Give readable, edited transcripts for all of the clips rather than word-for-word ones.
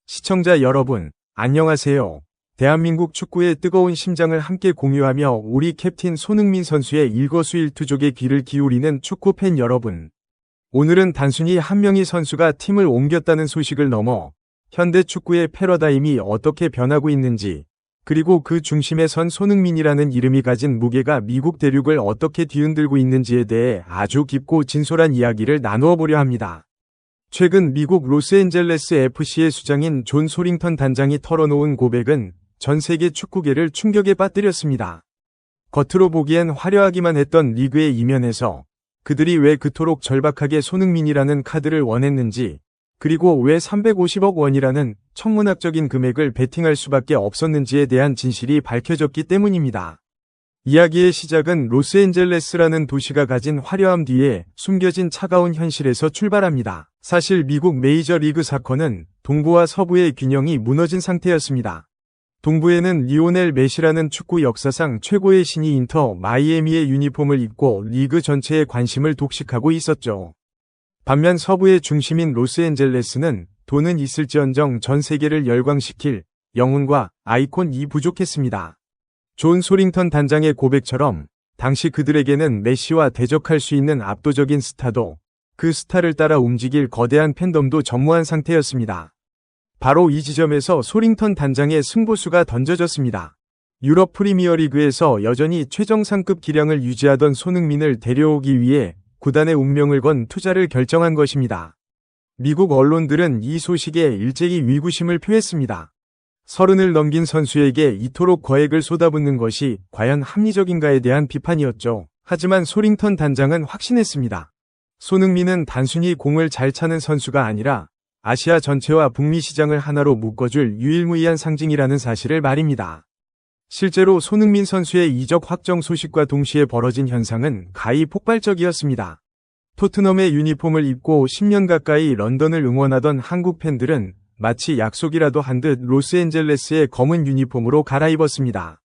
시청자 여러분, 안녕하세요. 대한민국 축구의 뜨거운 심장을 함께 공유하며 우리 캡틴 손흥민 선수의 일거수일투족에 귀를 기울이는 축구팬 여러분. 오늘은 단순히 한 명의 선수가 팀을 옮겼다는 소식을 넘어 현대 축구의 패러다임이 어떻게 변하고 있는지, 그리고 그 중심에 선 손흥민이라는 이름이 가진 무게가 미국 대륙을 어떻게 뒤흔들고 있는지에 대해 아주 깊고 진솔한 이야기를 나누어 보려 합니다. 최근 미국 로스앤젤레스 FC의 수장인 존 소링턴 단장이 털어놓은 고백은 전 세계 축구계를 충격에 빠뜨렸습니다. 겉으로 보기엔 화려하기만 했던 리그의 이면에서 그들이 왜 그토록 절박하게 손흥민이라는 카드를 원했는지, 그리고 왜 350억 원이라는 천문학적인 금액을 베팅할 수밖에 없었는지에 대한 진실이 밝혀졌기 때문입니다. 이야기의 시작은 로스앤젤레스라는 도시가 가진 화려함 뒤에 숨겨진 차가운 현실에서 출발합니다. 사실 미국 메이저리그 사커는 동부와 서부의 균형이 무너진 상태였습니다. 동부에는 리오넬 메시라는 축구 역사상 최고의 신이 인터 마이애미의 유니폼을 입고 리그 전체의 관심을 독식하고 있었죠. 반면 서부의 중심인 로스앤젤레스는 돈은 있을지언정 전 세계를 열광시킬 영혼과 아이콘이 부족했습니다. 존 소링턴 단장의 고백처럼 당시 그들에게는 메시와 대적할 수 있는 압도적인 스타도, 그 스타를 따라 움직일 거대한 팬덤도 전무한 상태였습니다. 바로 이 지점에서 소링턴 단장의 승부수가 던져졌습니다. 유럽 프리미어리그에서 여전히 최정상급 기량을 유지하던 손흥민을 데려오기 위해 구단의 운명을 건 투자를 결정한 것입니다. 미국 언론들은 이 소식에 일제히 위구심을 표했습니다. 30을 넘긴 선수에게 이토록 거액을 쏟아붓는 것이 과연 합리적인가에 대한 비판이었죠. 하지만 소링턴 단장은 확신했습니다. 손흥민은 단순히 공을 잘 차는 선수가 아니라 아시아 전체와 북미 시장을 하나로 묶어줄 유일무이한 상징이라는 사실을 말입니다. 실제로 손흥민 선수의 이적 확정 소식과 동시에 벌어진 현상은 가히 폭발적이었습니다. 토트넘의 유니폼을 입고 10년 가까이 런던을 응원하던 한국 팬들은 마치 약속이라도 한 듯 로스앤젤레스의 검은 유니폼으로 갈아입었습니다.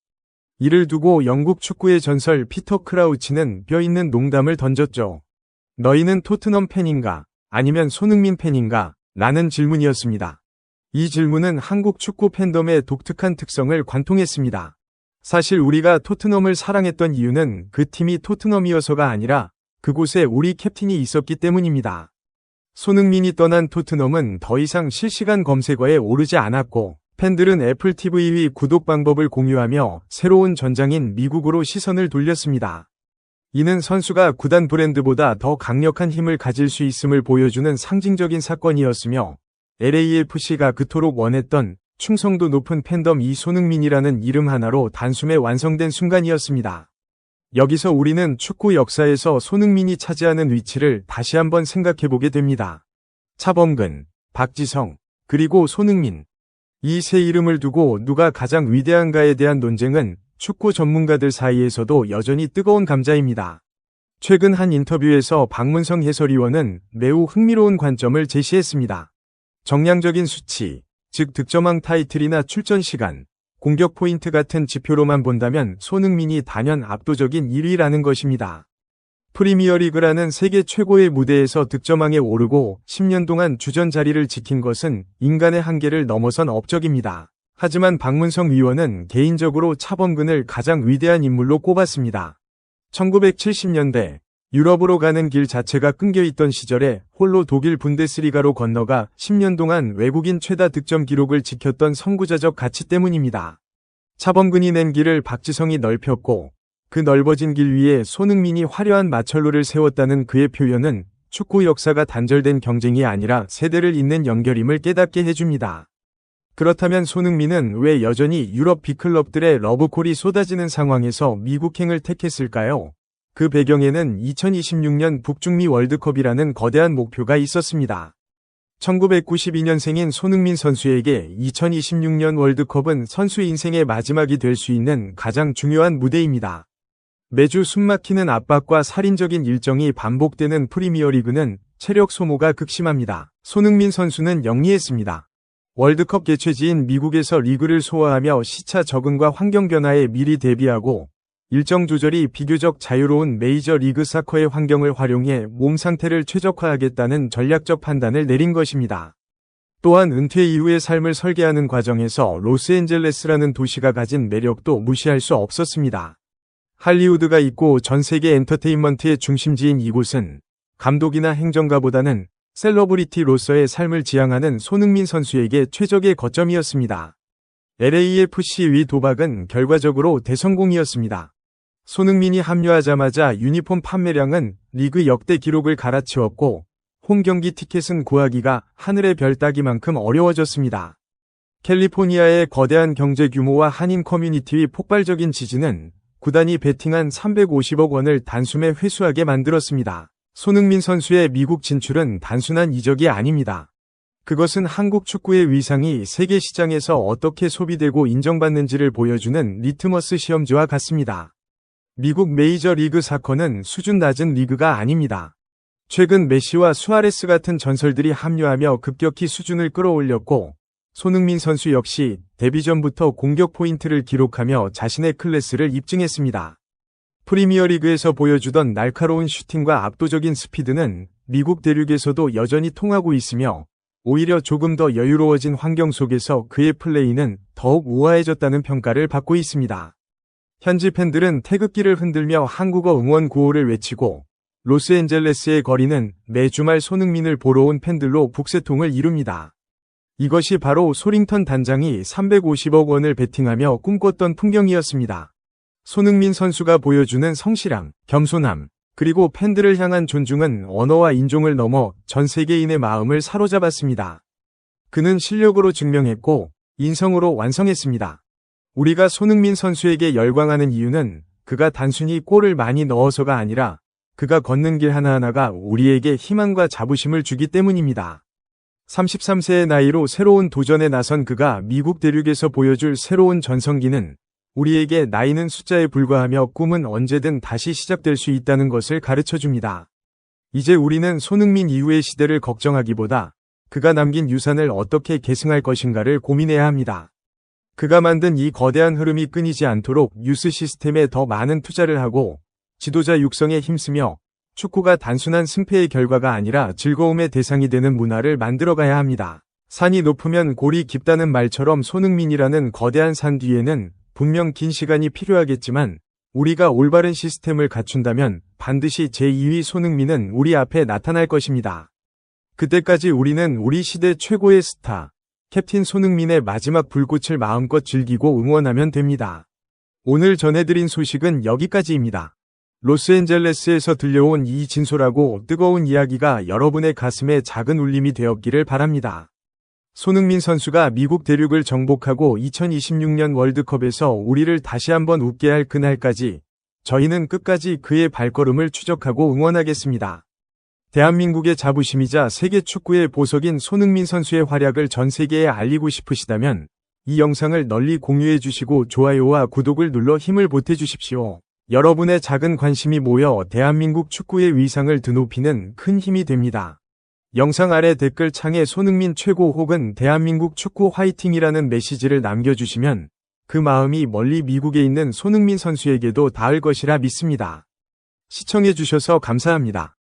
이를 두고 영국 축구의 전설 피터 크라우치는 뼈있는 농담을 던졌죠. 너희는 토트넘 팬인가? 아니면 손흥민 팬인가? 라는 질문이었습니다. 이 질문은 한국 축구 팬덤의 독특한 특성을 관통했습니다. 사실 우리가 토트넘을 사랑했던 이유는 그 팀이 토트넘이어서가 아니라 그곳에 우리 캡틴이 있었기 때문입니다. 손흥민이 떠난 토트넘은 더 이상 실시간 검색어에 오르지 않았고, 팬들은 애플 TV 구독 방법을 공유하며 새로운 전장인 미국으로 시선을 돌렸습니다. 이는 선수가 구단 브랜드보다 더 강력한 힘을 가질 수 있음을 보여주는 상징적인 사건이었으며, LAFC가 그토록 원했던 충성도 높은 팬덤 이 손흥민이라는 이름 하나로 단숨에 완성된 순간이었습니다. 여기서 우리는 축구 역사에서 손흥민이 차지하는 위치를 다시 한번 생각해보게 됩니다. 차범근, 박지성, 그리고 손흥민. 이 세 이름을 두고 누가 가장 위대한가에 대한 논쟁은 축구 전문가들 사이에서도 여전히 뜨거운 감자입니다. 최근 한 인터뷰에서 박문성 해설위원은 매우 흥미로운 관점을 제시했습니다. 정량적인 수치, 즉 득점왕 타이틀이나 출전 시간, 공격 포인트 같은 지표로만 본다면 손흥민이 단연 압도적인 1위라는 것입니다. 프리미어리그라는 세계 최고의 무대에서 득점왕에 오르고 10년 동안 주전 자리를 지킨 것은 인간의 한계를 넘어선 업적입니다. 하지만 박문성 위원은 개인적으로 차범근을 가장 위대한 인물로 꼽았습니다. 1970년대 유럽으로 가는 길 자체가 끊겨있던 시절에 홀로 독일 분데스리가로 건너가 10년 동안 외국인 최다 득점 기록을 지켰던 선구자적 가치 때문입니다. 차범근이 낸 길을 박지성이 넓혔고, 그 넓어진 길 위에 손흥민이 화려한 마철로를 세웠다는 그의 표현은 축구 역사가 단절된 경쟁이 아니라 세대를 잇는 연결임을 깨닫게 해줍니다. 그렇다면 손흥민은 왜 여전히 유럽 빅클럽들의 러브콜이 쏟아지는 상황에서 미국행을 택했을까요? 그 배경에는 2026년 북중미 월드컵이라는 거대한 목표가 있었습니다. 1992년생인 손흥민 선수에게 2026년 월드컵은 선수 인생의 마지막이 될 수 있는 가장 중요한 무대입니다. 매주 숨막히는 압박과 살인적인 일정이 반복되는 프리미어리그는 체력 소모가 극심합니다. 손흥민 선수는 영리했습니다. 월드컵 개최지인 미국에서 리그를 소화하며 시차 적응과 환경 변화에 미리 대비하고, 일정 조절이 비교적 자유로운 메이저 리그 사커의 환경을 활용해 몸 상태를 최적화하겠다는 전략적 판단을 내린 것입니다. 또한 은퇴 이후의 삶을 설계하는 과정에서 로스앤젤레스라는 도시가 가진 매력도 무시할 수 없었습니다. 할리우드가 있고 전 세계 엔터테인먼트의 중심지인 이곳은 감독이나 행정가보다는 셀러브리티로서의 삶을 지향하는 손흥민 선수에게 최적의 거점이었습니다. LAFC 위 도박은 결과적으로 대성공이었습니다. 손흥민이 합류하자마자 유니폼 판매량은 리그 역대 기록을 갈아치웠고 홈 경기 티켓은 구하기가 하늘의 별 따기만큼 어려워졌습니다. 캘리포니아의 거대한 경제 규모와 한인 커뮤니티의 폭발적인 지지는 구단이 베팅한 350억 원을 단숨에 회수하게 만들었습니다. 손흥민 선수의 미국 진출은 단순한 이적이 아닙니다. 그것은 한국 축구의 위상이 세계 시장에서 어떻게 소비되고 인정받는지를 보여주는 리트머스 시험지와 같습니다. 미국 메이저리그 사커는 수준 낮은 리그가 아닙니다. 최근 메시와 수아레스 같은 전설들이 합류하며 급격히 수준을 끌어올렸고 손흥민 선수 역시 데뷔 전부터 공격 포인트를 기록하며 자신의 클래스를 입증했습니다. 프리미어리그에서 보여주던 날카로운 슈팅과 압도적인 스피드는 미국 대륙에서도 여전히 통하고 있으며 오히려 조금 더 여유로워진 환경 속에서 그의 플레이는 더욱 우아해졌다는 평가를 받고 있습니다. 현지 팬들은 태극기를 흔들며 한국어 응원 구호를 외치고 로스앤젤레스의 거리는 매 주말 손흥민을 보러 온 팬들로 북새통을 이룹니다. 이것이 바로 소링턴 단장이 350억 원을 베팅하며 꿈꿨던 풍경이었습니다. 손흥민 선수가 보여주는 성실함, 겸손함, 그리고 팬들을 향한 존중은 언어와 인종을 넘어 전 세계인의 마음을 사로잡았습니다. 그는 실력으로 증명했고 인성으로 완성했습니다. 우리가 손흥민 선수에게 열광하는 이유는 그가 단순히 골을 많이 넣어서가 아니라 그가 걷는 길 하나하나가 우리에게 희망과 자부심을 주기 때문입니다. 33세의 나이로 새로운 도전에 나선 그가 미국 대륙에서 보여줄 새로운 전성기는 우리에게 나이는 숫자에 불과하며 꿈은 언제든 다시 시작될 수 있다는 것을 가르쳐줍니다. 이제 우리는 손흥민 이후의 시대를 걱정하기보다 그가 남긴 유산을 어떻게 계승할 것인가를 고민해야 합니다. 그가 만든 이 거대한 흐름이 끊이지 않도록 유스 시스템에 더 많은 투자를 하고 지도자 육성에 힘쓰며 축구가 단순한 승패의 결과가 아니라 즐거움의 대상이 되는 문화를 만들어가야 합니다. 산이 높으면 골이 깊다는 말처럼 손흥민이라는 거대한 산 뒤에는 분명 긴 시간이 필요하겠지만 우리가 올바른 시스템을 갖춘다면 반드시 제2위 손흥민은 우리 앞에 나타날 것입니다. 그때까지 우리는 우리 시대 최고의 스타, 캡틴 손흥민의 마지막 불꽃을 마음껏 즐기고 응원하면 됩니다. 오늘 전해드린 소식은 여기까지입니다. 로스앤젤레스에서 들려온 이 진솔하고 뜨거운 이야기가 여러분의 가슴에 작은 울림이 되었기를 바랍니다. 손흥민 선수가 미국 대륙을 정복하고 2026년 월드컵에서 우리를 다시 한번 웃게 할 그날까지 저희는 끝까지 그의 발걸음을 추적하고 응원하겠습니다. 대한민국의 자부심이자 세계 축구의 보석인 손흥민 선수의 활약을 전 세계에 알리고 싶으시다면 이 영상을 널리 공유해 주시고 좋아요와 구독을 눌러 힘을 보태 주십시오. 여러분의 작은 관심이 모여 대한민국 축구의 위상을 드높이는 큰 힘이 됩니다. 영상 아래 댓글창에 손흥민 최고 혹은 대한민국 축구 화이팅이라는 메시지를 남겨주시면 그 마음이 멀리 미국에 있는 손흥민 선수에게도 닿을 것이라 믿습니다. 시청해주셔서 감사합니다.